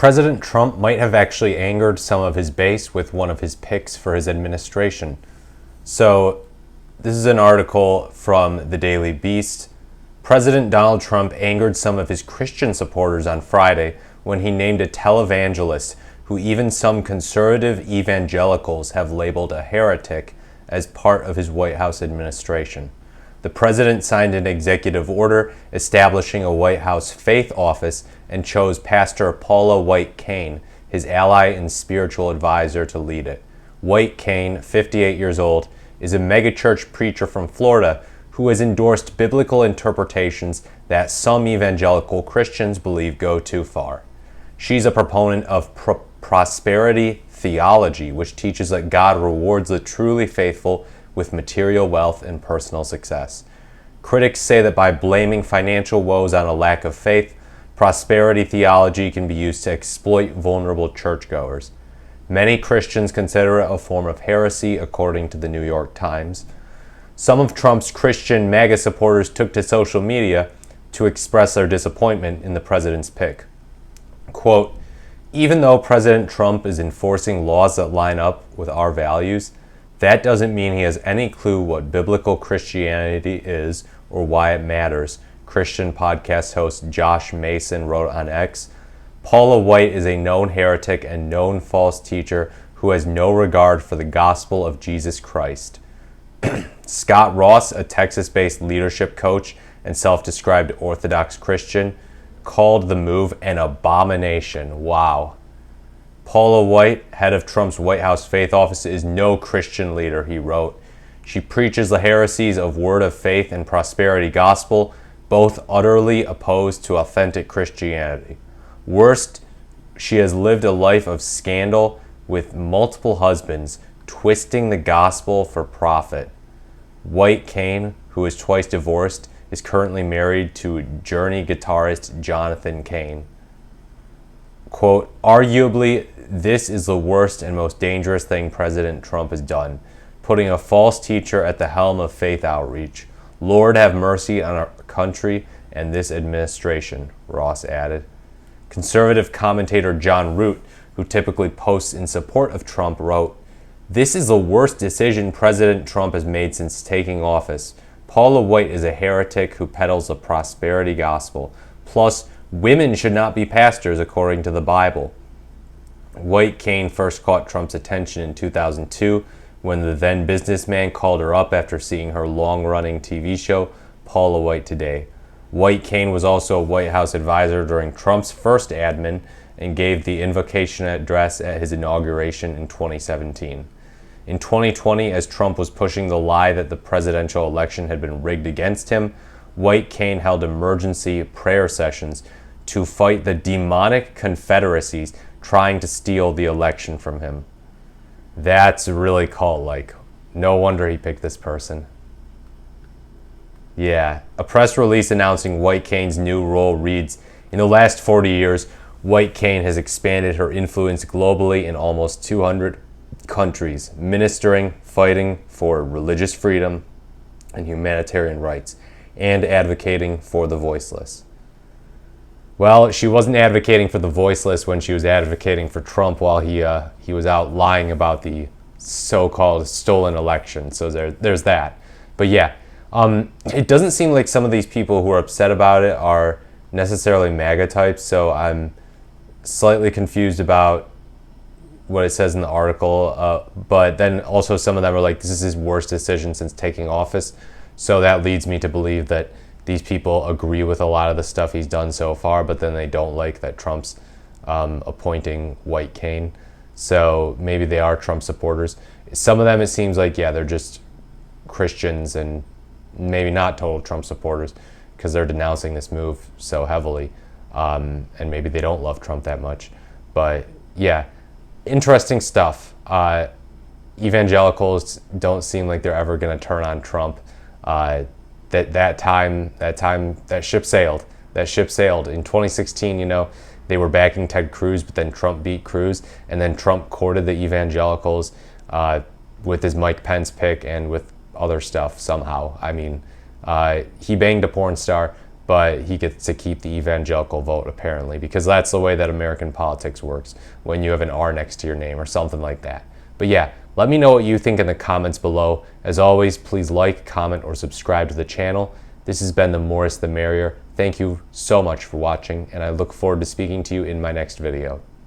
President Trump might have actually angered some of his base with one of his picks for his administration. So, this is an article from the Daily Beast. President Donald Trump angered some of his Christian supporters on Friday when he named a televangelist who even some conservative evangelicals have labeled a heretic as part of his White House administration. The president signed an executive order establishing a White House faith office and chose Pastor Paula White-Cain, his ally and spiritual advisor, to lead it. White-Cain, 58 years old, is a megachurch preacher from Florida who has endorsed biblical interpretations that some evangelical Christians believe go too far. She's a proponent of prosperity theology, which teaches that God rewards the truly faithful with material wealth and personal success. Critics say that by blaming financial woes on a lack of faith, prosperity theology can be used to exploit vulnerable churchgoers. Many Christians consider it a form of heresy, according to the New York Times. Some of Trump's Christian MAGA supporters took to social media to express their disappointment in the president's pick. Quote, "Even though President Trump is enforcing laws that line up with our values, that doesn't mean he has any clue what biblical Christianity is or why it matters," Christian podcast host Josh Mason wrote on X. Paula White is a known heretic and known false teacher who has no regard for the gospel of Jesus Christ. Scott Ross, a Texas-based leadership coach and self-described Orthodox Christian, called the move an abomination. Wow. Paula White, head of Trump's White House faith office, is no Christian leader, he wrote. She preaches the heresies of word of faith and prosperity gospel, both utterly opposed to authentic Christianity. Worst, she has lived a life of scandal with multiple husbands, twisting the gospel for profit. White-Cain, who is twice divorced, is currently married to Journey guitarist Jonathan Cain. Quote, "Arguably, this is the worst and most dangerous thing President Trump has done, putting a false teacher at the helm of faith outreach. Lord have mercy on our country and this administration," Ross added. Conservative commentator John Root, who typically posts in support of Trump, wrote, "This is the worst decision President Trump has made since taking office. Paula White is a heretic who peddles the prosperity gospel. Plus, women should not be pastors according to the Bible." White-Cain first caught Trump's attention in 2002 when the then businessman called her up after seeing her long-running TV show, Paula White Today. White-Cain was also a White House advisor during Trump's first admin and gave the invocation address at his inauguration in 2017. In 2020, as Trump was pushing the lie that the presidential election had been rigged against him, White-Cain held emergency prayer sessions to fight the demonic confederacies trying to steal the election from him. That's really cult-like. No wonder he picked this person. Yeah, a press release announcing White-Cain's new role reads, "In the last 40 years, White-Cain has expanded her influence globally in almost 200 countries, ministering, fighting for religious freedom and humanitarian rights, and advocating for the voiceless." Well, she wasn't advocating for the voiceless when she was advocating for Trump while he was out lying about the so-called stolen election. So there's that. But yeah, it doesn't seem like some of these people who are upset about it are necessarily MAGA types. So I'm slightly confused about what it says in the article. But then also some of them are like, this is his worst decision since taking office. So that leads me to believe that these people agree with a lot of the stuff he's done so far, but then they don't like that Trump's appointing White-Cain. So maybe they are Trump supporters. Some of them, it seems like, yeah, they're just Christians and maybe not total Trump supporters because they're denouncing this move so heavily. And maybe they don't love Trump that much. But yeah, interesting stuff. Evangelicals don't seem like they're ever going to turn on Trump. That ship sailed. That ship sailed. In 2016, they were backing Ted Cruz, but then Trump beat Cruz, and then Trump courted the evangelicals with his Mike Pence pick and with other stuff somehow. I mean, he banged a porn star, but he gets to keep the evangelical vote apparently, because that's the way that American politics works when you have an R next to your name or something like that. But yeah, let me know what you think in the comments below. As always, please like, comment, or subscribe to the channel. This has been the More is the Merrier. Thank you so much for watching, and I look forward to speaking to you in my next video.